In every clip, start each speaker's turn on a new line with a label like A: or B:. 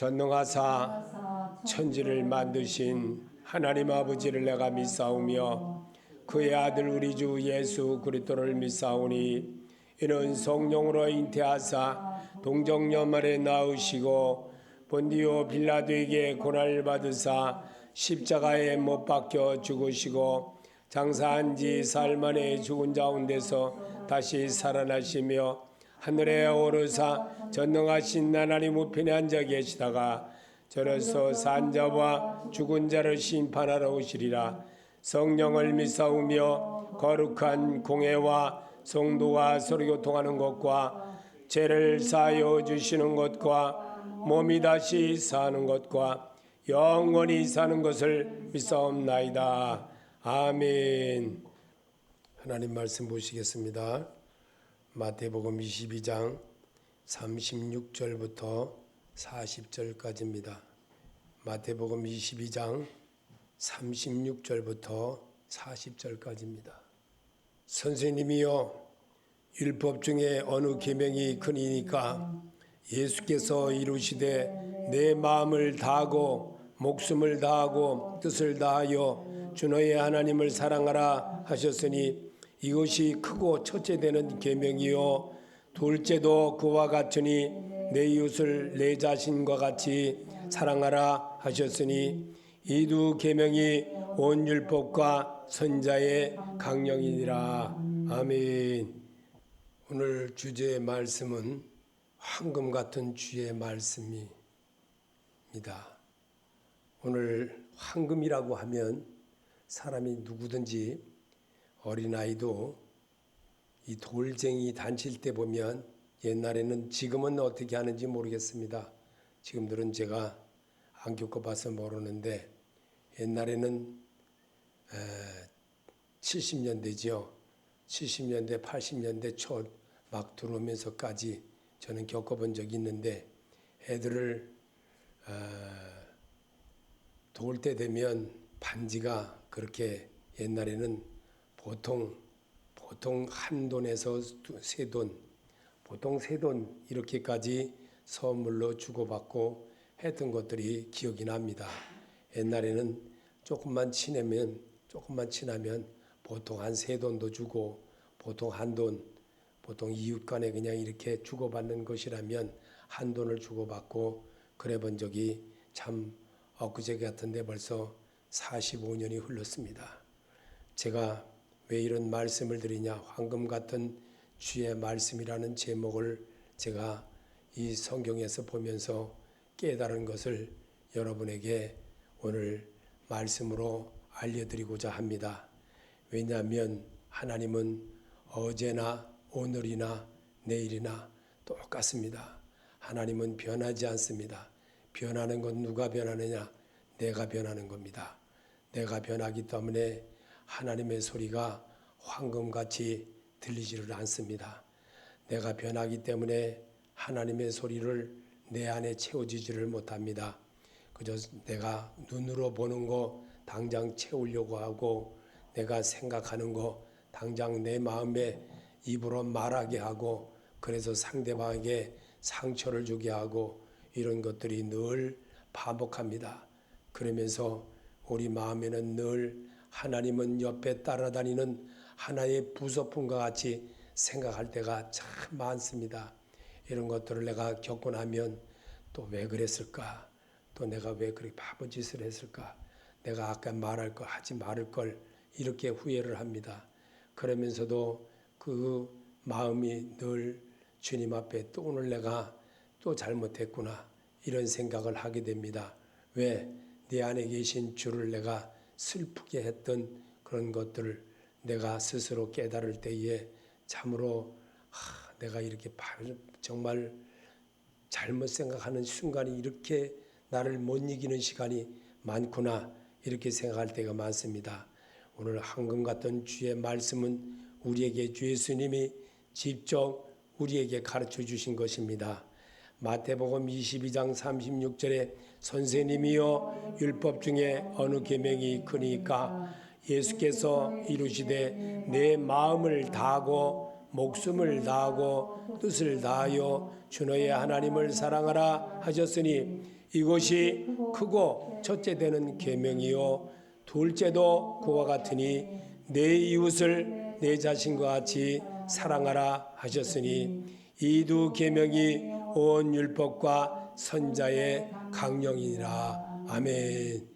A: 전능하사 천지를 만드신 하나님 아버지를 내가 믿사오며 그의 아들 우리 주 예수 그리스도를 믿사오니 이는 성령으로 잉태하사 동정녀말에 낳으시고 본디오 빌라도에게 고난을 받으사 십자가에 못 박혀 죽으시고 장사한 지 사흘 만에 죽은 가운데서 다시 살아나시며 하늘에 오르사 전능하신 하나님 우편에 앉아 계시다가 저로서 산자와 죽은 자를 심판하러 오시리라. 성령을 믿사오며 거룩한 공회와 성도가 서로 교통하는 것과 죄를 사하여 주시는 것과 몸이 다시 사는 것과 영원히 사는 것을 믿사옵나이다. 아멘. 하나님 말씀 보시겠습니다. 마태복음 22장 36절부터 40절까지입니다. 마태복음 22장 36절부터 40절까지입니다. 선생님이여, 율법 중에 어느 계명이 크니까 예수께서 이루시되 내 마음을 다하고 목숨을 다하고 뜻을 다하여 주 너의 하나님을 사랑하라 하셨으니 이것이 크고 첫째 되는 계명이요 둘째도 그와 같으니 내 이웃을 내 자신과 같이 사랑하라 하셨으니 이 두 계명이 온 율법과 선자의 강령이니라. 아멘. 오늘 주제의 말씀은 황금 같은 주의 말씀입니다. 오늘 황금이라고 하면 사람이 누구든지 어린아이도 이 돌쟁이 단칠 때 보면 옛날에는, 지금은 어떻게 하는지 모르겠습니다. 지금들은 제가 안 겪어봐서 모르는데 옛날에는 70년대죠. 70년대 80년대 초 막 들어오면서까지 저는 겪어본 적이 있는데 애들을 도울 때 되면 반지가 그렇게 옛날에는 보통 한 돈에서 세 돈, 보통 세 돈 이렇게까지 선물로 주고받고 했던 것들이 기억이 납니다. 옛날에는 조금만 지나면 보통 한 세 돈도 주고 보통 한 돈, 보통 이웃 간에 그냥 이렇게 주고받는 것이라면 한 돈을 주고받고 그래 본 적이 참 엊그제 같은데 벌써 45년이 흘렀습니다. 제가 왜 이런 말씀을 드리냐, 황금 같은 주의 말씀이라는 제목을 제가 이 성경에서 보면서 깨달은 것을 여러분에게 오늘 말씀으로 알려드리고자 합니다. 왜냐하면 하나님은 어제나 오늘이나 내일이나 똑같습니다. 하나님은 변하지 않습니다. 변하는 건 누가 변하느냐? 내가 변하는 겁니다. 내가 변하기 때문에 하나님의 소리가 황금같이 들리지를 않습니다. 내가 변하기 때문에 하나님의 소리를 내 안에 채워지지를 못합니다. 그저 내가 눈으로 보는 거 당장 채우려고 하고, 내가 생각하는 거 당장 내 마음에 입으로 말하게 하고, 그래서 상대방에게 상처를 주게 하고, 이런 것들이 늘 반복합니다. 그러면서 우리 마음에는 늘 하나님은 옆에 따라다니는 하나의 부속품과 같이 생각할 때가 참 많습니다. 이런 것들을 내가 겪고 나면 또 왜 그랬을까? 또 내가 왜 그렇게 바보짓을 했을까? 내가 아까 말할 거 하지 말을 걸, 이렇게 후회를 합니다. 그러면서도 그 마음이 늘 주님 앞에 또 오늘 내가 또 잘못했구나, 이런 생각을 하게 됩니다. 왜? 내 안에 계신 주를 내가 슬프게 했던 그런 것들을 내가 스스로 깨달을 때에 참으로 내가 이렇게 정말 잘못 생각하는 순간이 이렇게 나를 못 이기는 시간이 많구나, 이렇게 생각할 때가 많습니다. 오늘 황금 같은 주의 말씀은 우리에게 주 예수님이 직접 우리에게 가르쳐 주신 것입니다. 마태복음 22장 36절에 선생님이여, 율법 중에 어느 계명이 크니까 예수께서 이루시되 내 마음을 다하고 목숨을 다하고 뜻을 다하여 주 너의 하나님을 사랑하라 하셨으니 이것이 크고 첫째 되는 계명이요 둘째도 그와 같으니 내 이웃을 내 자신과 같이 사랑하라 하셨으니 이 두 계명이 온 율법과 선자의 강령이니라. 아멘.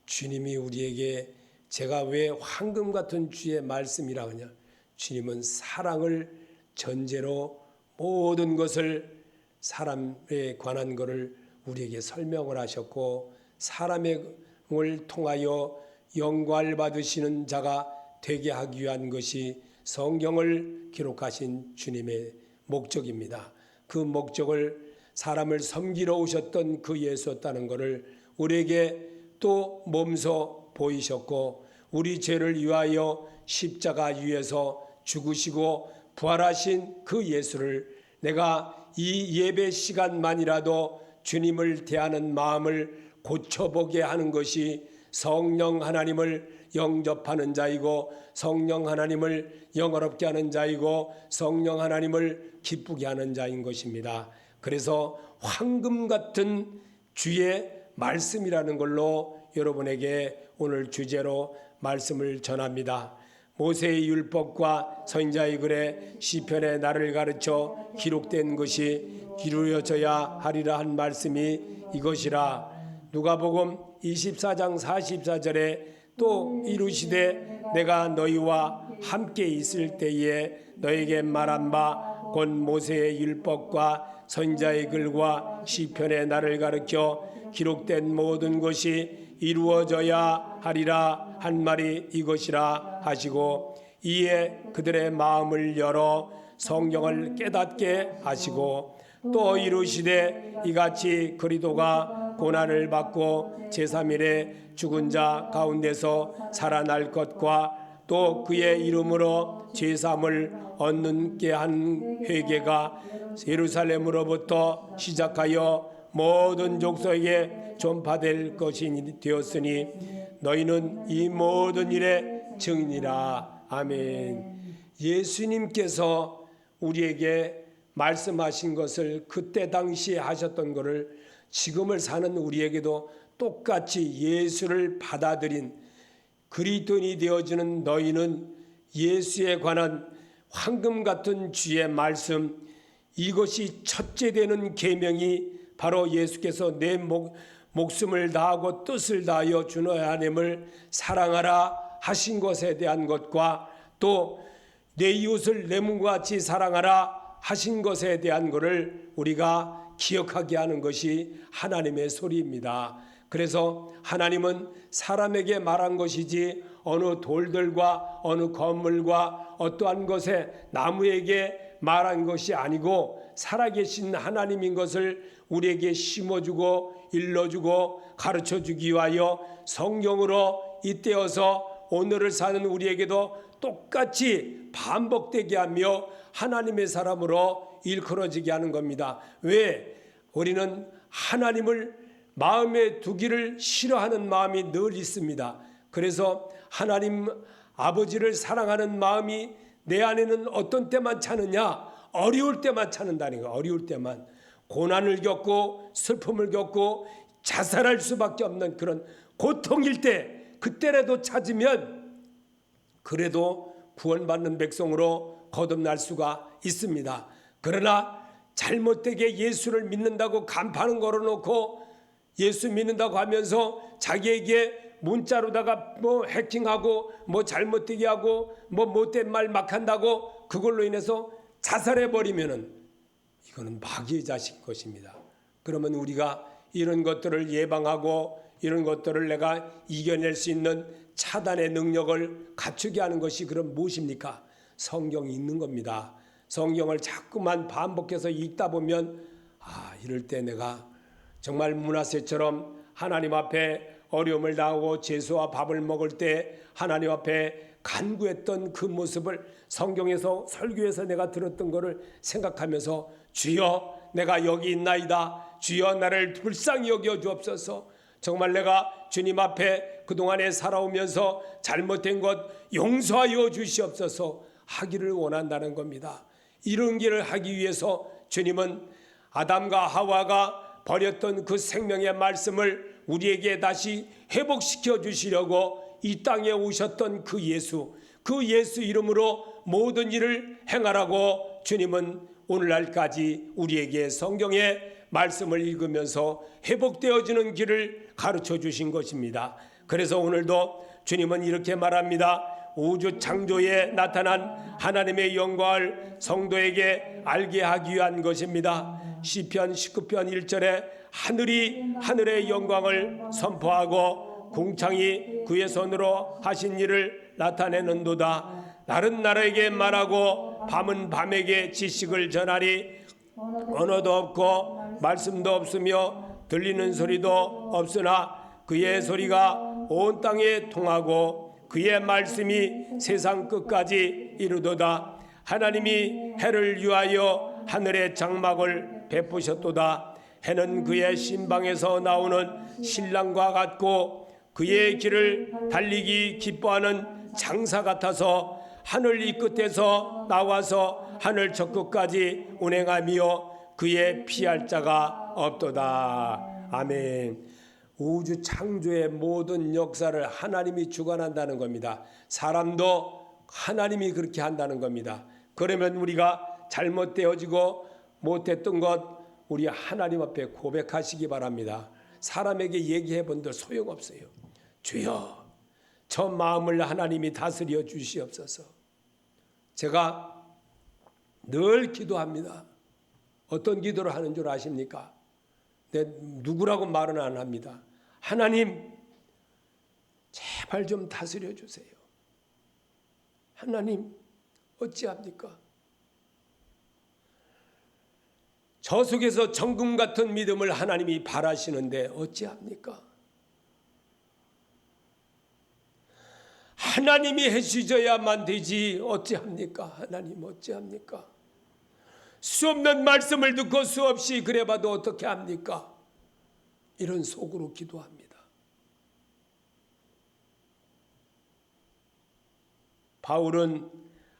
A: 주님이 우리에게 제가 왜 황금 같은 주의 말씀이라 하냐, 주님은 사랑을 전제로 모든 것을 사람에 관한 것을 우리에게 설명을 하셨고, 사람을 통하여 영광을 받으시는 자가 되게 하기 위한 것이 성경을 기록하신 주님의 목적입니다. 그 목적을 사람을 섬기러 오셨던 그 예수였다는 것을 우리에게 또 몸소 보이셨고, 우리 죄를 위하여 십자가 위에서 죽으시고 부활하신 그 예수를 내가 이 예배 시간만이라도 주님을 대하는 마음을 고쳐보게 하는 것이 성령 하나님을 영접하는 자이고, 성령 하나님을 영화롭게 하는 자이고, 성령 하나님을 기쁘게 하는 자인 것입니다. 그래서 황금 같은 주의 말씀이라는 걸로 여러분에게 오늘 주제로 말씀을 전합니다. 모세의 율법과 선지자의 글에 시편에 나를 가르쳐 기록된 것이 이루어져야 하리라 한 말씀이 이것이라. 누가복음 24장 44절에 또 이루시되 내가 너희와 함께 있을 때에 너에게 말한 바 곧 모세의 율법과 선지자의 글과 시편에 나를 가르쳐 기록된 모든 것이 이루어져야 하리라 한 말이 이것이라 하시고, 이에 그들의 마음을 열어 성경을 깨닫게 하시고, 또 이루시되 이같이 그리스도가 고난을 받고 제3일에 죽은 자 가운데서 살아날 것과 또 그의 이름으로 제사함을 얻는게 한 회개가 예루살렘으로부터 시작하여 모든 족속에게 전파될 것이 되었으니 너희는 이 모든 일의 증인이라. 아멘. 예수님께서 우리에게 말씀하신 것을 그때 당시에 하셨던 것을 지금을 사는 우리에게도 똑같이 예수를 받아들인 그리스도인이 되어지는 너희는 예수에 관한 황금 같은 주의 말씀, 이것이 첫째 되는 계명이 바로 예수께서 내 목숨을 다하고 뜻을 다하여 주 너의 하나님을 사랑하라 하신 것에 대한 것과 또 내 이웃을 내 몸과 같이 사랑하라 하신 것에 대한 것을 우리가 기억하게 하는 것이 하나님의 소리입니다. 그래서 하나님은 사람에게 말한 것이지 어느 돌들과 어느 건물과 어떠한 것에 나무에게 말한 것이 아니고 살아계신 하나님인 것을 우리에게 심어주고 일러주고 가르쳐주기 위하여 성경으로 잇대어서 오늘을 사는 우리에게도 똑같이 반복되게 하며 하나님의 사람으로 일컬어지게 하는 겁니다. 왜? 우리는 하나님을 마음에 두기를 싫어하는 마음이 늘 있습니다. 그래서 하나님 아버지를 사랑하는 마음이 내 안에는 어떤 때만 차느냐? 어려울 때만 차는다는 거예요. 어려울 때만. 고난을 겪고 슬픔을 겪고 자살할 수밖에 없는 그런 고통일 때, 그때라도 찾으면 그래도 구원받는 백성으로 거듭날 수가 있습니다. 그러나 잘못되게 예수를 믿는다고 간판을 걸어놓고 예수 믿는다고 하면서 자기에게 문자로다가 뭐 해킹하고 뭐 잘못되게 하고 뭐 못된 말 막 한다고 그걸로 인해서 자살해버리면은 이거는 마귀의 자식 것입니다. 그러면 우리가 이런 것들을 예방하고 이런 것들을 내가 이겨낼 수 있는 차단의 능력을 갖추게 하는 것이 그럼 무엇입니까? 성경이 있는 겁니다. 성경을 자꾸만 반복해서 읽다 보면 이럴 때 내가 정말 므낫세처럼 하나님 앞에 어려움을 당하고 채소와 밥을 먹을 때 하나님 앞에 간구했던 그 모습을 성경에서 설교에서 내가 들었던 것을 생각하면서 주여 내가 여기 있나이다. 주여 나를 불쌍히 여겨 주옵소서. 정말 내가 주님 앞에 그동안에 살아오면서 잘못된 것 용서하여 주시옵소서 하기를 원한다는 겁니다. 이런 길을 하기 위해서 주님은 아담과 하와가 버렸던 그 생명의 말씀을 우리에게 다시 회복시켜 주시려고 이 땅에 오셨던 그 예수 이름으로 모든 일을 행하라고 주님은 오늘날까지 우리에게 성경의 말씀을 읽으면서 회복되어지는 길을 가르쳐 주신 것입니다. 그래서 오늘도 주님은 이렇게 말합니다. 우주 창조에 나타난 하나님의 영광을 성도에게 알게 하기 위한 것입니다. 시편 19편 1절에 하늘이 하늘의 영광을 선포하고 궁창이 그의 손으로 하신 일을 나타내는도다. 날은 날에게 말하고 밤은 밤에게 지식을 전하리. 언어도 없고 말씀도 없으며 들리는 소리도 없으나 그의 소리가 온 땅에 통하고 그의 말씀이 세상 끝까지 이르도다. 하나님이 해를 위하여 하늘의 장막을 베푸셨도다. 해는 그의 신방에서 나오는 신랑과 같고 그의 길을 달리기 기뻐하는 장사 같아서 하늘 이 끝에서 나와서 하늘 저 끝까지 운행하며 그의 피할 자가 없도다. 아멘. 우주 창조의 모든 역사를 하나님이 주관한다는 겁니다. 사람도 하나님이 그렇게 한다는 겁니다. 그러면 우리가 잘못되어지고 못했던 것 우리 하나님 앞에 고백하시기 바랍니다. 사람에게 얘기해 본들 소용없어요. 주여, 저 마음을 하나님이 다스려 주시옵소서. 제가 늘 기도합니다. 어떤 기도를 하는 줄 아십니까? 누구라고 말은 안 합니다. 하나님, 제발 좀 다스려 주세요. 하나님, 어찌합니까? 저 속에서 정금 같은 믿음을 하나님이 바라시는데 어찌합니까? 하나님이 해주셔야만 되지 어찌합니까? 하나님 어찌합니까? 수없는 말씀을 듣고 수없이 그래봐도 어떻게 합니까? 이런 속으로 기도합니다. 바울은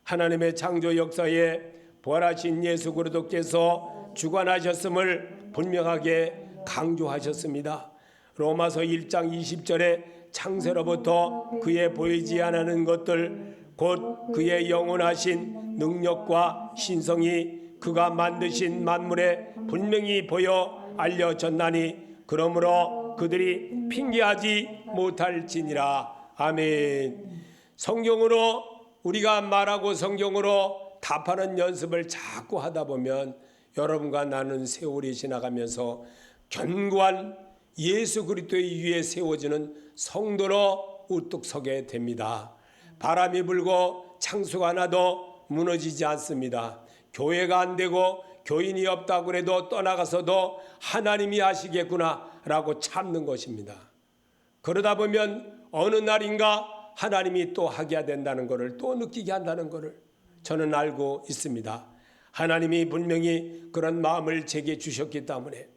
A: 하나님의 창조 역사에 부활하신 예수 그리스도께서 주관하셨음을 분명하게 강조하셨습니다. 로마서 1장 20절에 창세로부터 그의 보이지 않는 것들 곧 그의 영원하신 능력과 신성이 그가 만드신 만물에 분명히 보여 알려졌나니 그러므로 그들이 핑계하지 못할지니라. 아멘. 성경으로 우리가 말하고 성경으로 답하는 연습을 자꾸 하다 보면 여러분과 나는 세월이 지나가면서 견고한 예수 그리스도의 위에 세워지는 성도로 우뚝 서게 됩니다. 바람이 불고 창수가 나도 무너지지 않습니다. 교회가 안 되고 교인이 없다고 해도 떠나가서도 하나님이 하시겠구나 라고 참는 것입니다. 그러다 보면 어느 날인가 하나님이 또 하게 된다는 것을 또 느끼게 한다는 것을 저는 알고 있습니다. 하나님이 분명히 그런 마음을 제게 주셨기 때문에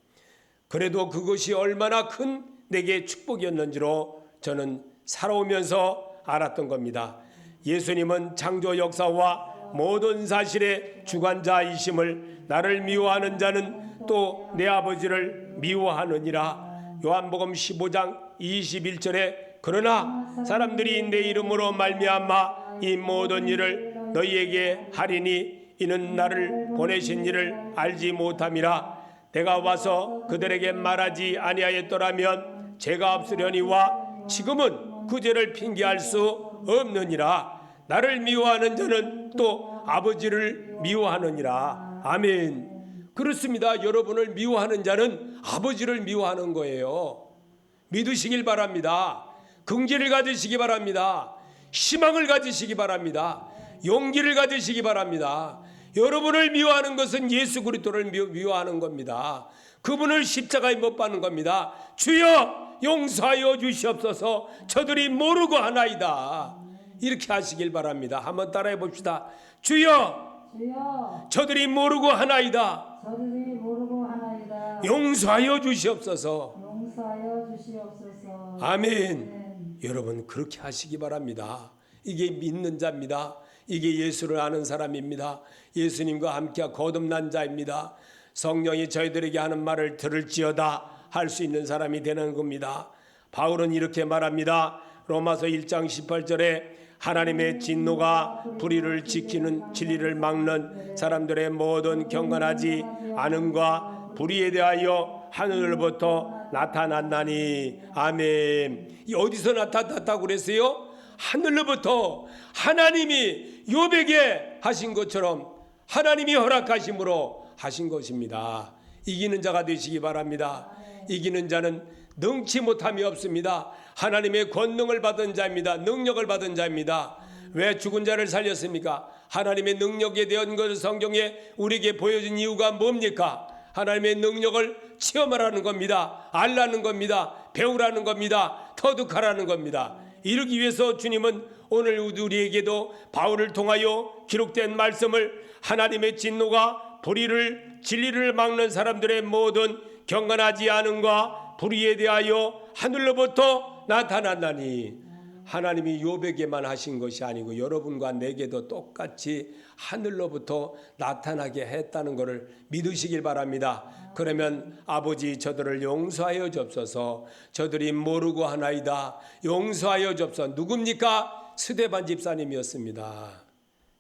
A: 그래도 그것이 얼마나 큰 내게 축복이었는지로 저는 살아오면서 알았던 겁니다. 예수님은 창조 역사와 모든 사실의 주관자이심을 나를 미워하는 자는 또 내 아버지를 미워하느니라. 요한복음 15장 21절에 그러나 사람들이 내 이름으로 말미암아 이 모든 일을 너희에게 하리니 이는 나를 보내신 이를 알지 못함이라. 내가 와서 그들에게 말하지 아니하였더라면 죄가 없으려니와 지금은 그 죄를 핑계할 수 없느니라. 나를 미워하는 자는 또 아버지를 미워하느니라. 아멘. 그렇습니다. 여러분을 미워하는 자는 아버지를 미워하는 거예요. 믿으시길 바랍니다. 긍지를 가지시기 바랍니다. 희망을 가지시기 바랍니다. 용기를 가지시기 바랍니다. 여러분을 미워하는 것은 예수 그리스도를 미워하는 겁니다. 그분을 십자가에 못 박는 겁니다. 주여 용서하여 주시옵소서. 저들이 모르고 하나이다. 이렇게 하시길 바랍니다. 한번 따라해 봅시다. 주여 저들이 모르고 하나이다. 용서하여 주시옵소서. 아멘. 여러분 그렇게 하시기 바랍니다. 이게 믿는 자입니다. 이게 예수를 아는 사람입니다. 예수님과 함께 거듭난 자입니다. 성령이 저희들에게 하는 말을 들을지어다 할 수 있는 사람이 되는 겁니다. 바울은 이렇게 말합니다. 로마서 1장 18절에 하나님의 진노가 불의를 지키는 진리를 막는 사람들의 모든 경건하지 않음과 불의에 대하여 하늘로부터 나타났나니. 아멘. 이 어디서 나타났다고 그랬어요? 하늘로부터 하나님이 욥에게 하신 것처럼 하나님이 허락하심으로 하신 것입니다. 이기는 자가 되시기 바랍니다. 이기는 자는 능치 못함이 없습니다. 하나님의 권능을 받은 자입니다. 능력을 받은 자입니다. 왜 죽은 자를 살렸습니까? 하나님의 능력에 대한 것을 성경에 우리에게 보여준 이유가 뭡니까? 하나님의 능력을 체험하라는 겁니다. 알라는 겁니다. 배우라는 겁니다. 터득하라는 겁니다. 이러기 위해서 주님은 오늘 우리에게도 바울을 통하여 기록된 말씀을 하나님의 진노가 불의를 진리를 막는 사람들의 모든 경건하지 않음과 불의에 대하여 하늘로부터 나타났나니. 하나님이 욥에게만 하신 것이 아니고 여러분과 내게도 똑같이 하늘로부터 나타나게 했다는 것을 믿으시길 바랍니다. 그러면 아버지 저들을 용서하여 주옵소서. 저들이 모르고 하나이다. 용서하여 주옵소서. 누굽니까? 스데반 집사님이었습니다.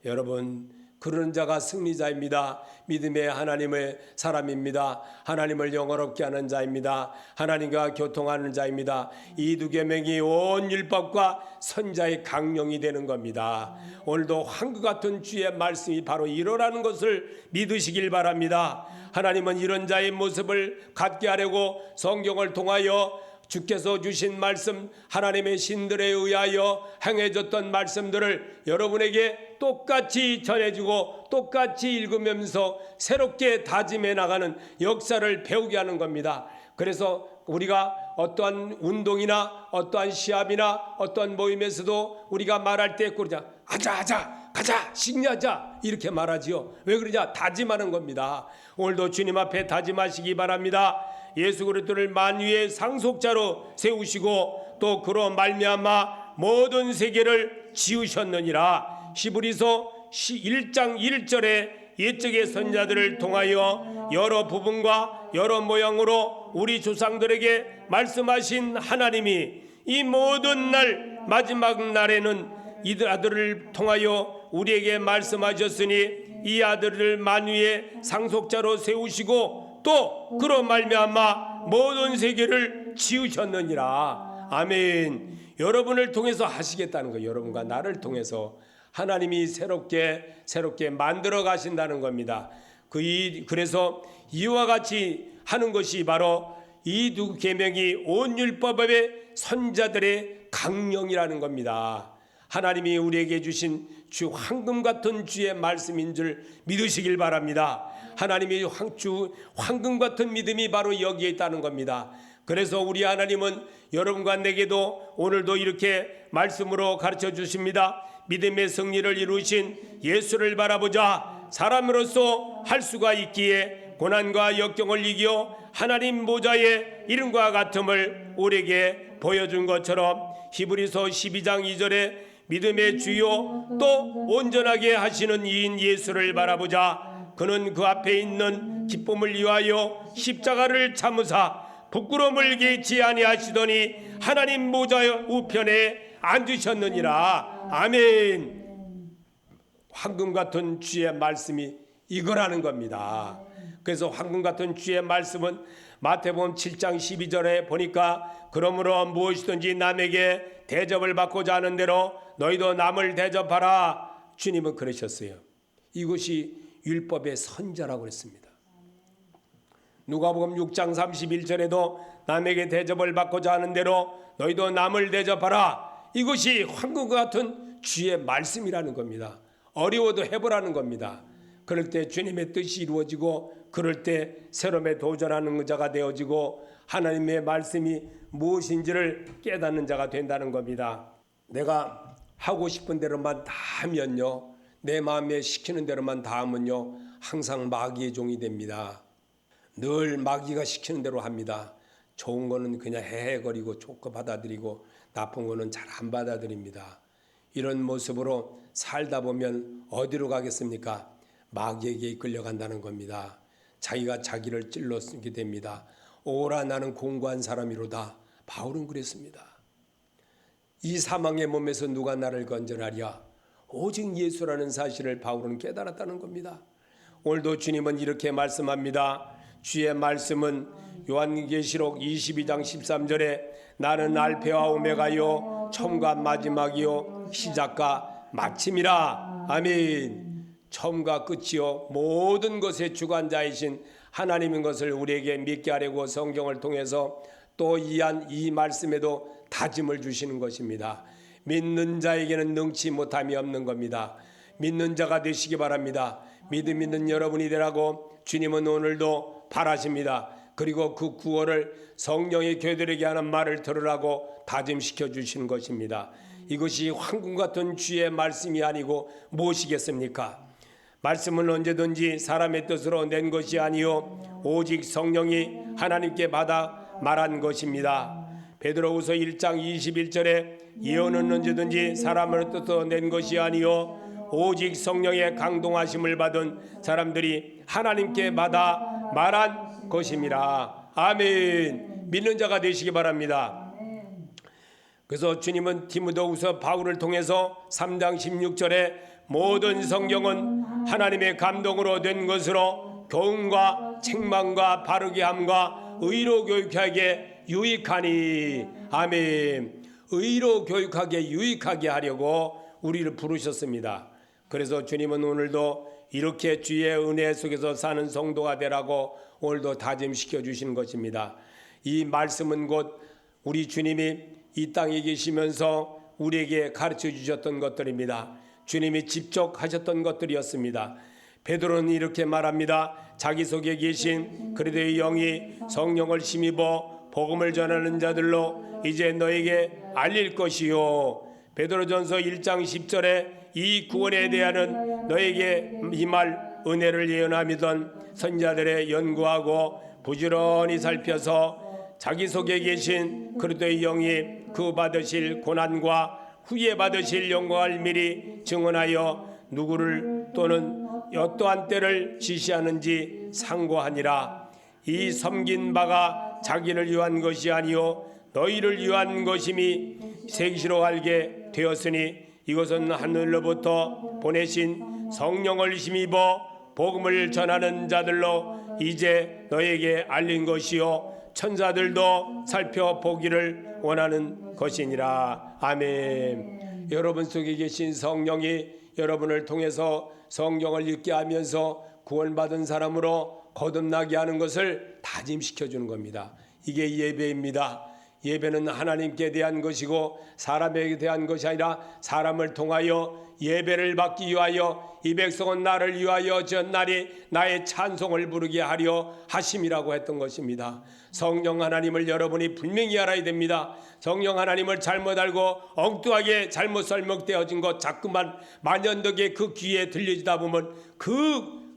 A: 여러분, 그런 자가 승리자입니다. 믿음의 하나님의 사람입니다. 하나님을 영화롭게 하는 자입니다. 하나님과 교통하는 자입니다. 이 두 계명이 온 율법과 선자의 강령이 되는 겁니다. 오늘도 황금 같은 주의 말씀이 바로 이러라는 것을 믿으시길 바랍니다. 하나님은 이런 자의 모습을 갖게 하려고 성경을 통하여 주께서 주신 말씀, 하나님의 신들에 의하여 행해졌던 말씀들을 여러분에게 똑같이 전해주고 똑같이 읽으면서 새롭게 다짐해 나가는 역사를 배우게 하는 겁니다. 그래서 우리가 어떠한 운동이나 어떠한 시합이나 어떠한 모임에서도 우리가 말할 때 그러자 하자 가자 승리하자 이렇게 말하지요. 왜 그러냐? 다짐하는 겁니다. 오늘도 주님 앞에 다짐하시기 바랍니다. 예수 그리스도를 만유의 상속자로 세우시고 또 그로 말미암아 모든 세계를 지으셨느니라. 히브리서 1장 1절에 옛적의 선자들을 통하여 여러 부분과 여러 모양으로 우리 조상들에게 말씀하신 하나님이 이 모든 날 마지막 날에는 이 아들을 통하여 우리에게 말씀하셨으니 이 아들을 만유의 상속자로 세우시고 또 그로 말미암아 모든 세계를 지으셨느니라. 아멘. 여러분을 통해서 하시겠다는 거예요. 여러분과 나를 통해서 하나님이 새롭게 만들어 가신다는 겁니다. 그래서 이와 같이 하는 것이 바로 이 두 계명이 온 율법의 선자들의 강령이라는 겁니다. 하나님이 우리에게 주신 주 황금 같은 주의 말씀인 줄 믿으시길 바랍니다. 하나님이 황금 같은 믿음이 바로 여기에 있다는 겁니다. 그래서 우리 하나님은 여러분과 내게도 오늘도 이렇게 말씀으로 가르쳐 주십니다. 믿음의 승리를 이루신 예수를 바라보자. 사람으로서 할 수가 있기에 고난과 역경을 이겨 하나님 보좌의 이름과 같음을 우리에게 보여준 것처럼 히브리서 12장 2절에 믿음의 주요 또 온전하게 하시는 이인 예수를 바라보자. 그는 그 앞에 있는 기쁨을 위하여 십자가를 참으사 부끄러움을 개치 아니하시더니 하나님 보좌의 우편에 앉으셨느니라. 아멘. 황금 같은 주의 말씀이 이거라는 겁니다. 그래서 황금 같은 주의 말씀은 마태복음 7장 12절에 보니까 그러므로 무엇이든지 남에게 대접을 받고자 하는 대로 너희도 남을 대접하라. 주님은 그러셨어요. 이것이 율법의 선자라고 했습니다. 누가복음 6장 31절에도 남에게 대접을 받고자 하는 대로 너희도 남을 대접하라. 이것이 황금 같은 주의 말씀이라는 겁니다. 어려워도 해보라는 겁니다. 그럴 때 주님의 뜻이 이루어지고 그럴 때 새로움에 도전하는 자가 되어지고 하나님의 말씀이 무엇인지를 깨닫는 자가 된다는 겁니다. 내가 하고 싶은 대로만 다 하면요, 내 마음에 시키는 대로만 다 하면요, 항상 마귀의 종이 됩니다. 늘 마귀가 시키는 대로 합니다. 좋은 거는 그냥 헤헤거리고 좋고 받아들이고 나쁜 거는 잘 안 받아들입니다. 이런 모습으로 살다 보면 어디로 가겠습니까? 마귀에게 이끌려간다는 겁니다. 자기가 자기를 찔러 쓰게 됩니다. 오라 나는 공고한 사람이로다. 바울은 그랬습니다. 이 사망의 몸에서 누가 나를 건져라랴. 오직 예수라는 사실을 바울은 깨달았다는 겁니다. 오늘도 주님은 이렇게 말씀합니다. 주의 말씀은 요한계시록 22장 13절에 나는 알페와 오메가요 처음과 마지막이요 시작과 마침이라. 아멘. 처음과 끝이요 모든 것의 주관자이신 하나님인 것을 우리에게 믿게 하려고 성경을 통해서 또 이 말씀에도 다짐을 주시는 것입니다. 믿는 자에게는 능치 못함이 없는 겁니다. 믿는 자가 되시기 바랍니다. 믿음 있는 여러분이 되라고 주님은 오늘도 바라십니다. 그리고 그 구원을 성령의 교회들에게 하는 말을 들으라고 다짐시켜 주시는 것입니다. 이것이 황금 같은 주의 말씀이 아니고 무엇이겠습니까? 말씀은 언제든지 사람의 뜻으로 낸 것이 아니요 오직 성령이 하나님께 받아 말한 것입니다. 베드로후서 1장 21절에 예언은 언제든지 사람의 뜻으로 낸 것이 아니요 오직 성령의 강동하심을 받은 사람들이 하나님께 받아 말한 것입니다. 아멘. 믿는 자가 되시기 바랍니다. 그래서 주님은 디모데후서 바울을 통해서 3장 16절에 모든 성경은 하나님의 감동으로 된 것으로 교훈과 책망과 바르게 함과 의로 교육하게 유익하니. 아멘. 의로 교육하게 유익하게 하려고 우리를 부르셨습니다. 그래서 주님은 오늘도 이렇게 주의 은혜 속에서 사는 성도가 되라고 오늘도 다짐시켜 주시는 것입니다. 이 말씀은 곧 우리 주님이 이 땅에 계시면서 우리에게 가르쳐 주셨던 것들입니다. 주님이 직접 하셨던 것들이었습니다. 베드로는 이렇게 말합니다. 자기 속에 계신 그리스도의 영이 성령을 힘입어 복음을 전하는 자들로 이제 너에게 알릴 것이요. 베드로전서 1장 10절에 이 구원에 대하는 너에게 이 말 은혜를 예언하미던 선자들의 연구하고 부지런히 살펴서 자기 속에 계신 그리스도의 영이 그 받으실 고난과 후에 받으실 영광을 미리 증언하여 누구를 또는 어떠한 때를 지시하는지 상고하니라. 이 섬긴 바가 자기를 위한 것이 아니요 너희를 위한 것임이 생시로 알게 되었으니 이것은 하늘로부터 보내신 성령을 힘입어 복음을 전하는 자들로 이제 너에게 알린 것이요 천사들도 살펴보기를 원하는 것이니라. 아멘. 여러분 속에 계신 성령이 여러분을 통해서 성경을 읽게 하면서 구원받은 사람으로 거듭나게 하는 것을 다짐시켜 주는 겁니다. 이게 예배입니다. 예배는 하나님께 대한 것이고 사람에게 대한 것이 아니라 사람을 통하여 예배를 받기 위하여 이 백성은 나를 위하여 전날이 나의 찬송을 부르게 하려 하심이라고 했던 것입니다. 성령 하나님을 여러분이 분명히 알아야 됩니다. 성령 하나님을 잘못 알고 엉뚱하게 잘못 설명되어진 것 자꾸만 만연덕에 그 귀에 들려지다 보면 그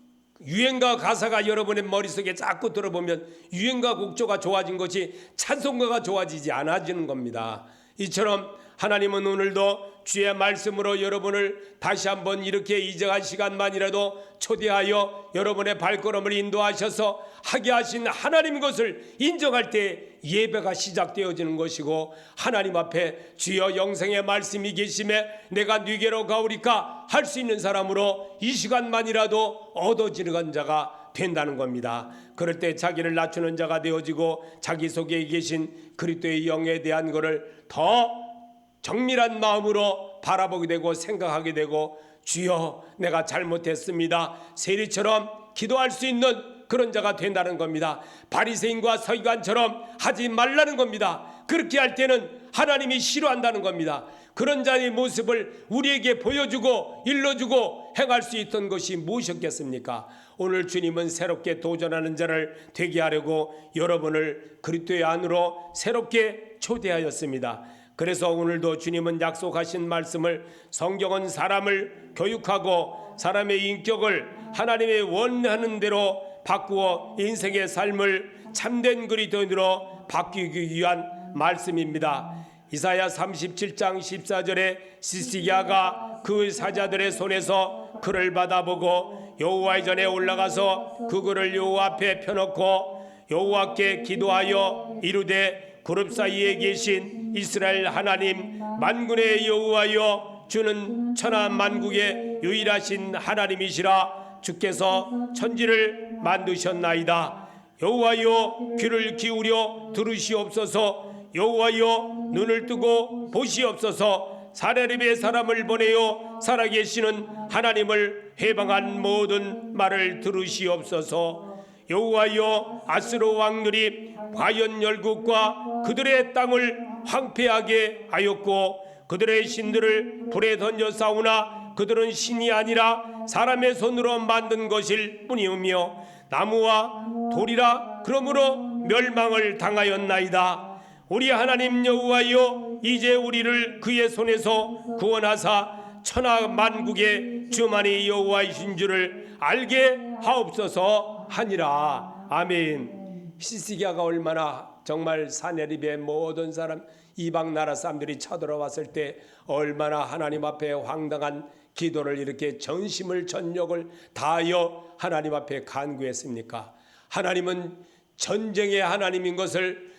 A: 유행가 가사가 여러분의 머릿속에 자꾸 들어보면 유행가 곡조가 좋아진 것이 찬송가가 좋아지지 않아지는 겁니다. 이처럼 하나님은 오늘도 주의 말씀으로 여러분을 다시 한번 이렇게 이정한 시간만이라도 초대하여 여러분의 발걸음을 인도하셔서 하게 하신 하나님 것을 인정할 때 예배가 시작되어지는 것이고 하나님 앞에 주여 영생의 말씀이 계심에 내가 네게로 가오리까 할 수 있는 사람으로 이 시간만이라도 얻어지는 자가 된다는 겁니다. 그럴 때 자기를 낮추는 자가 되어지고 자기 속에 계신 그리스도의 영에 대한 것을 더 정밀한 마음으로 바라보게 되고 생각하게 되고 주여 내가 잘못했습니다 세리처럼 기도할 수 있는 그런 자가 된다는 겁니다. 바리새인과 서기관처럼 하지 말라는 겁니다. 그렇게 할 때는 하나님이 싫어한다는 겁니다. 그런 자의 모습을 우리에게 보여주고 일러주고 행할 수 있던 것이 무엇이었겠습니까? 오늘 주님은 새롭게 도전하는 자를 되게 하려고 여러분을 그리스도의 안으로 새롭게 초대하였습니다. 그래서 오늘도 주님은 약속하신 말씀을 성경은 사람을 교육하고 사람의 인격을 하나님의 원하는 대로 바꾸어 인생의 삶을 참된 그리스도인으로 바뀌기 위한 말씀입니다. 이사야 37장 14절에 시스기야가 그 사자들의 손에서 그를 받아보고 여호와의 전에 올라가서 그 글을 여호와 앞에 펴놓고 여호와께 기도하여 이르되 그룹 사이에 계신 이스라엘 하나님 만군의 여호와여 주는 천하 만국의 유일하신 하나님이시라. 주께서 천지를 만드셨나이다. 여호와여 귀를 기울여 들으시옵소서. 여호와여 눈을 뜨고 보시옵소서. 사내립의 사람을 보내어 살아계시는 하나님을 해방한 모든 말을 들으시옵소서. 여호와여 아스로 왕들이 과연 열국과 그들의 땅을 황폐하게 하였고 그들의 신들을 불에 던져 싸우나 그들은 신이 아니라 사람의 손으로 만든 것일 뿐이오며 나무와 돌이라 그러므로 멸망을 당하였나이다. 우리 하나님 여호와여 이제 우리를 그의 손에서 구원하사 천하 만국의 주만이 여호와이신 줄을 알게 하옵소서 하니라. 아멘. 히스기야가 얼마나 정말 사내립의 모든 사람 이방 나라 사람들이 쳐들어왔을 때 얼마나 하나님 앞에 황당한 기도를 이렇게 전심을 전력을 다하여 하나님 앞에 간구했습니까? 하나님은 전쟁의 하나님인 것을,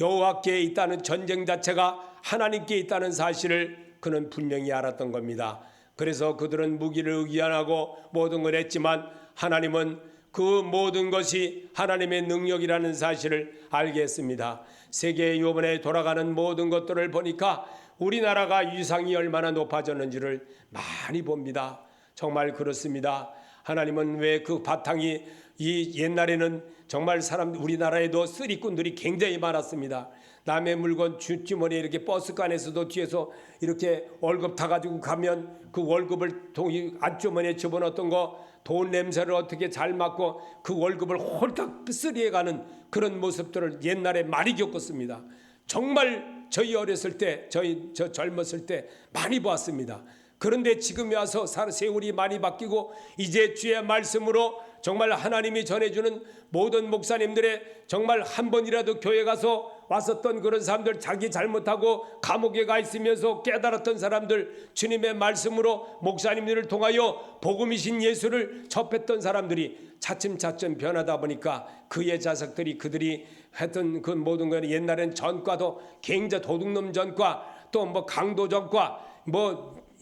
A: 여호와께 있다는 전쟁 자체가 하나님께 있다는 사실을 그는 분명히 알았던 겁니다. 그래서 그들은 무기를 의기한하고 모든 걸 했지만 하나님은 그 모든 것이 하나님의 능력이라는 사실을 알게 했습니다. 세계에 이번에 돌아가는 모든 것들을 보니까 우리나라가 위상이 얼마나 높아졌는지를 많이 봅니다. 정말 그렇습니다. 하나님은 왜 그 바탕이 이 옛날에는 정말 우리나라에도 쓰리꾼들이 굉장히 많았습니다. 남의 물건 주머니에 이렇게 버스간에서도 뒤에서 이렇게 월급 타가지고 가면 그 월급을 통이 안주머니에 집어넣었던 거 돈 냄새를 어떻게 잘 맡고 그 월급을 홀딱 쓰리해가는 그런 모습들을 옛날에 많이 겪었습니다. 정말 저희 어렸을 때, 저 젊었을 때 많이 보았습니다. 그런데 지금 와서 세월이 많이 바뀌고 이제 주의 말씀으로 정말 하나님이 전해주는 모든 목사님들의 정말 한 번이라도 교회 가서 왔었던 그런 사람들, 자기 잘못하고 감옥에 가 있으면서 깨달았던 사람들, 주님의 말씀으로 목사님들을 통하여 복음이신 예수를 접했던 사람들이 차츰차츰 변하다 보니까 그의 자석들이 그들이 했던 그 모든 것, 옛날엔 전과도 굉장히 도둑놈 전과 또 뭐 강도 전과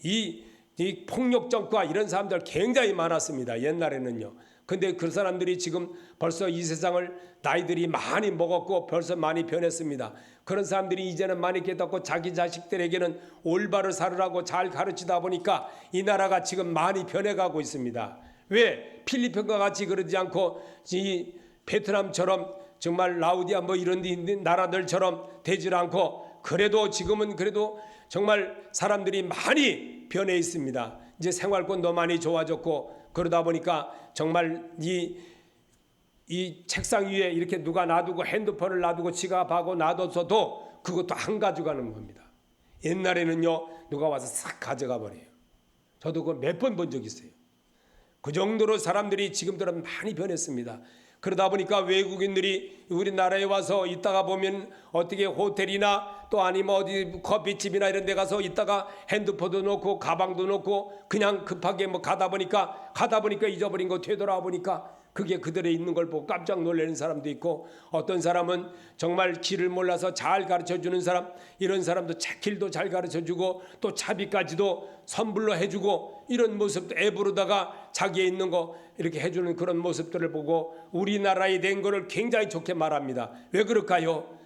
A: 이 폭력 전과 이런 사람들 굉장히 많았습니다. 옛날에는요. 근데 그 사람들이 지금 벌써 이 세상을 나이들이 많이 먹었고 벌써 많이 변했습니다. 그런 사람들이 이제는 많이 깨닫고 자기 자식들에게는 올바로 살으라고 잘 가르치다 보니까 이 나라가 지금 많이 변해가고 있습니다. 왜? 필리핀과 같이 그러지 않고 이 베트남처럼 정말 라오디아 이런 나라들처럼 되질 않고 그래도 지금은 그래도 정말 사람들이 많이 변해 있습니다. 이제 생활권도 많이 좋아졌고 그러다 보니까 정말 이 책상 위에 이렇게 누가 놔두고 핸드폰을 놔두고 지갑하고 놔뒀어도 그것도 안 가져가는 겁니다. 옛날에는요 누가 와서 싹 가져가 버려요. 저도 그걸 몇 번 본 적 있어요. 그 정도로 사람들이 지금들은 많이 변했습니다. 그러다 보니까 외국인들이 우리나라에 와서 있다가 보면 어떻게 호텔이나 또 아니면 어디 커피집이나 이런 데 가서 있다가 핸드폰도 놓고 가방도 놓고 그냥 급하게 가다 보니까 잊어버린 거 되돌아와 보니까 그게 그들에 있는 걸 보고 깜짝 놀라는 사람도 있고 어떤 사람은 정말 길을 몰라서 잘 가르쳐주는 사람, 이런 사람도 길도 잘 가르쳐주고 또 차비까지도 선불로 해주고 이런 모습도 앱으로다가 자기에 있는 거 이렇게 해주는 그런 모습들을 보고 우리나라에 된 거를 굉장히 좋게 말합니다. 왜 그럴까요?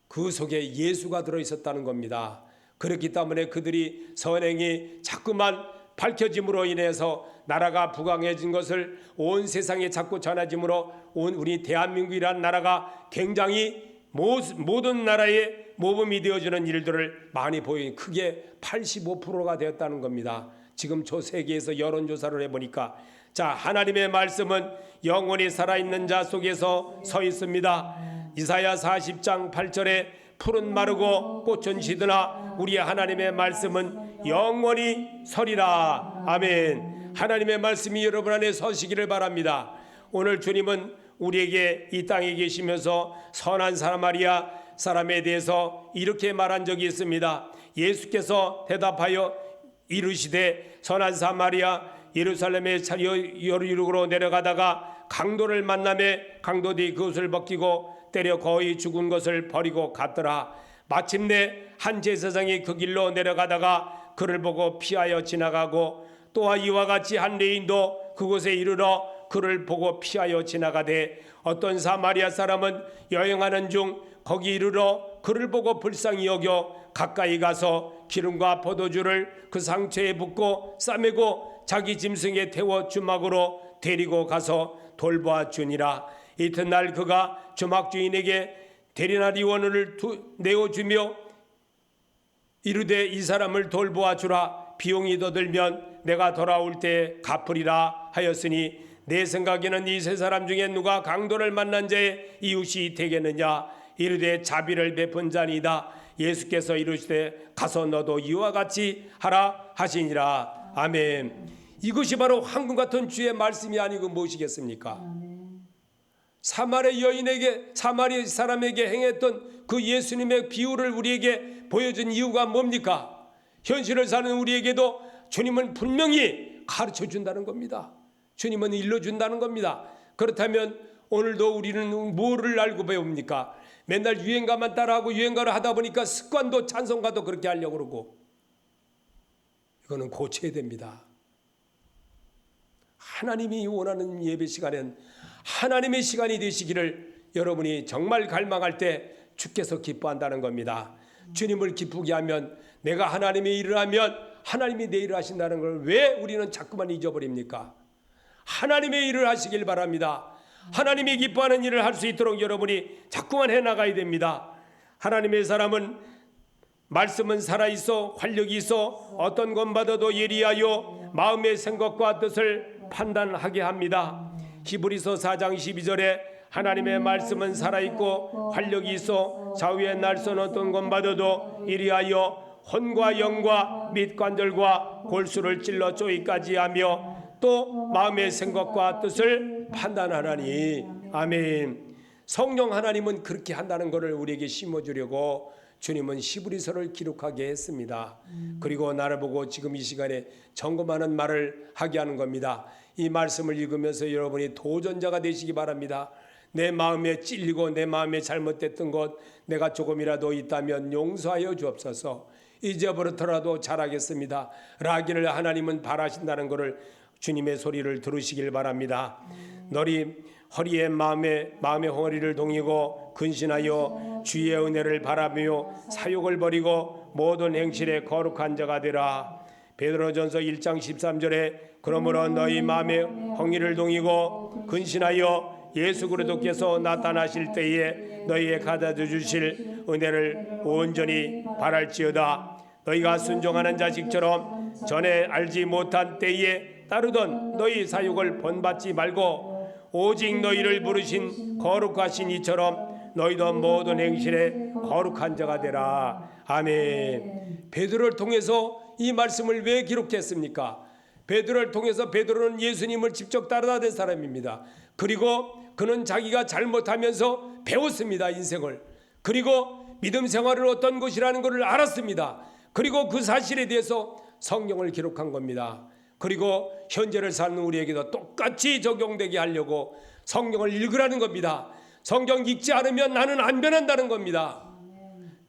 A: 그 속에 예수가 들어있었다는 겁니다. 그렇기 때문에 그들이 선행이 자꾸만 밝혀짐으로 인해서 나라가 부강해진 것을 온 세상에 자꾸 전해짐으로 우리 대한민국이라는 나라가 굉장히 모든 나라의 모범이 되어주는 일들을 많이 크게 85%가 되었다는 겁니다. 지금 저 세계에서 여론조사를 해보니까 자, 하나님의 말씀은 영원히 살아있는 자 속에서 서 있습니다. 이사야 40장 8절에 푸른 마르고 꽃은 시드나 우리 하나님의 말씀은 영원히 서리라. 아멘. 하나님의 말씀이 여러분 안에 서시기를 바랍니다. 오늘 주님은 우리에게 이 땅에 계시면서 선한 사마리아 사람에 대해서 이렇게 말한 적이 있습니다. 예수께서 대답하여 이르시되 선한 사마리아 예루살렘의 여리고로 내려가다가 강도를 만나매 강도들이 그옷을 벗기고 때려 거의 죽은 것을 버리고 갔더라. 마침내 한 제사장이 그 길로 내려가다가 그를 보고 피하여 지나가고, 또한 이와 같이 한 레인도 그곳에 이르러 그를 보고 피하여 지나가되, 어떤 사마리아 사람은 여행하는 중 거기 이르러 그를 보고 불쌍히 여겨 가까이 가서 기름과 포도주를 그 상처에 붓고 싸매고 자기 짐승에 태워 주막으로 데리고 가서 돌보아 주니라. 이튿날 그가 주막 주인에게 대리나리 원을 내어주며 이르되 이 사람을 돌보아 주라. 비용이 더 들면 내가 돌아올 때 갚으리라 하였으니, 내 생각에는 이 세 사람 중에 누가 강도를 만난 자의 이웃이 되겠느냐. 이르되 자비를 베푼 자니이다. 예수께서 이르시되 가서 너도 이와 같이 하라 하시니라. 아멘. 이것이 바로 황금 같은 주의 말씀이 아니고 무엇이겠습니까? 사마리아 사람에게 행했던 그 예수님의 비유를 우리에게 보여준 이유가 뭡니까? 현실을 사는 우리에게도 주님은 분명히 가르쳐 준다는 겁니다. 주님은 일러준다는 겁니다. 그렇다면 오늘도 우리는 뭐를 알고 배웁니까? 맨날 유행가만 따라하고 유행가를 하다 보니까 습관도 찬송가도 그렇게 하려고 그러고, 이거는 고쳐야 됩니다. 하나님이 원하는 예배 시간엔 하나님의 시간이 되시기를 여러분이 정말 갈망할 때 주께서 기뻐한다는 겁니다. 주님을 기쁘게 하면, 내가 하나님의 일을 하면 하나님이 내 일을 하신다는 걸 왜 우리는 자꾸만 잊어버립니까? 하나님의 일을 하시길 바랍니다. 하나님이 기뻐하는 일을 할 수 있도록 여러분이 자꾸만 해나가야 됩니다. 하나님의 사람은 말씀은 살아있어 활력이 있어 어떤 것 받아도 예리하여 마음의 생각과 뜻을 판단하게 합니다. 히브리서 4장 12절에 하나님의 말씀은 살아있고 활력이 있어 좌우의 날선 어떤 것 받아도 예리하여 혼과 영과 및 관절과 골수를 찔러 쪼이까지 하며 또 마음의 생각과 뜻을 판단하나니. 아멘. 성령 하나님은 그렇게 한다는 것을 우리에게 심어주려고 주님은 히브리서를 기록하게 했습니다. 그리고 나를 보고 지금 이 시간에 점검하는 말을 하게 하는 겁니다. 이 말씀을 읽으면서 여러분이 도전자가 되시기 바랍니다. 내 마음에 찔리고 내 마음에 잘못됐던 것 내가 조금이라도 있다면 용서하여 주옵소서. 잊어버렸더라도 잘하겠습니다 라기를 하나님은 바라신다는 것을 주님의 소리를 들으시길 바랍니다. 너희 허리에 마음의 허리를 동이고 근신하여 주의 은혜를 바라며 사욕을 버리고 모든 행실에 거룩한 자가 되라. 베드로전서 1장 13절에 그러므로 너희 마음의 허리를 동이고 근신하여 예수 그리스도께서 나타나실 때에 너희에 가져다 주실 은혜를 온전히 바랄지어다. 너희가 순종하는 자식처럼 전에 알지 못한 때에 따르던 너희 사욕을 본받지 말고 오직 너희를 부르신 거룩하신 이처럼 너희도 모든 행실에 거룩한 자가 되라. 아멘. 베드로를 통해서 이 말씀을 왜 기록했습니까? 베드로를 통해서 베드로는 예수님을 직접 따라다닌 사람입니다. 그리고 그는 자기가 잘못하면서 배웠습니다. 인생을. 그리고 믿음 생활을 어떤 것이라는 것을 알았습니다. 그리고 그 사실에 대해서 성경을 기록한 겁니다. 그리고 현재를 사는 우리에게도 똑같이 적용되게 하려고 성경을 읽으라는 겁니다. 성경 읽지 않으면 나는 안 변한다는 겁니다.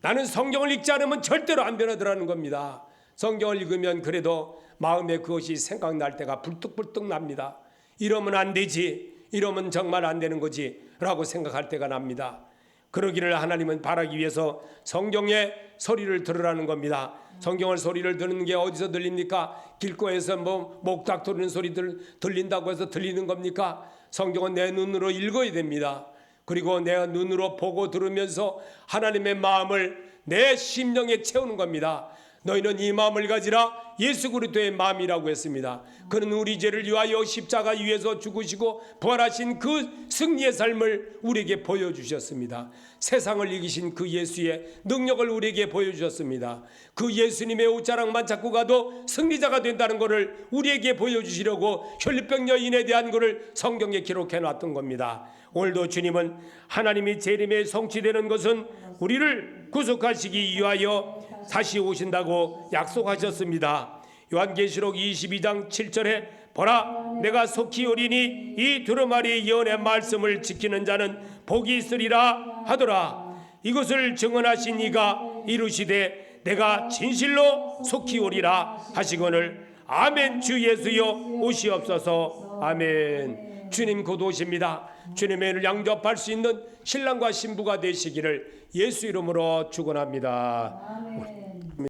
A: 나는 성경을 읽지 않으면 절대로 안 변하더라는 겁니다. 성경을 읽으면 그래도 마음에 그것이 생각날 때가 불뚝불뚝 납니다. 이러면 안 되지, 이러면 정말 안 되는 거지 라고 생각할 때가 납니다. 그러기를 하나님은 바라기 위해서 성경의 소리를 들으라는 겁니다. 성경을 소리를 듣는 게 어디서 들립니까? 길거리에서 목탁 들리는 소리들 들린다고 해서 들리는 겁니까? 성경은 내 눈으로 읽어야 됩니다. 그리고 내가 눈으로 보고 들으면서 하나님의 마음을 내 심령에 채우는 겁니다. 너희는 이 마음을 가지라. 예수 그리스도의 마음이라고 했습니다. 그는 우리 죄를 위하여 십자가 위에서 죽으시고 부활하신 그 승리의 삶을 우리에게 보여주셨습니다. 세상을 이기신 그 예수의 능력을 우리에게 보여주셨습니다. 그 예수님의 옷자락만 잡고 가도 승리자가 된다는 것을 우리에게 보여주시려고 혈류병 여인에 대한 것을 성경에 기록해 놨던 겁니다. 오늘도 주님은 하나님이 재림에 성취되는 것은 우리를 구속하시기 위하여 다시 오신다고 약속하셨습니다. 요한계시록 22장 7절에
B: 보라, 내가 속히 오리니 이 두루마리 예언의 말씀을 지키는 자는 복이 있으리라 하더라. 이것을 증언하신 이가 이루시되 내가 진실로 속히 오리라 하시거늘 아멘. 주 예수여 오시옵소서. 아멘. 주님 곧 오십니다. 주님의 은혜를 양접할 수 있는 신랑과 신부가 되시기를 예수 이름으로 축원합니다.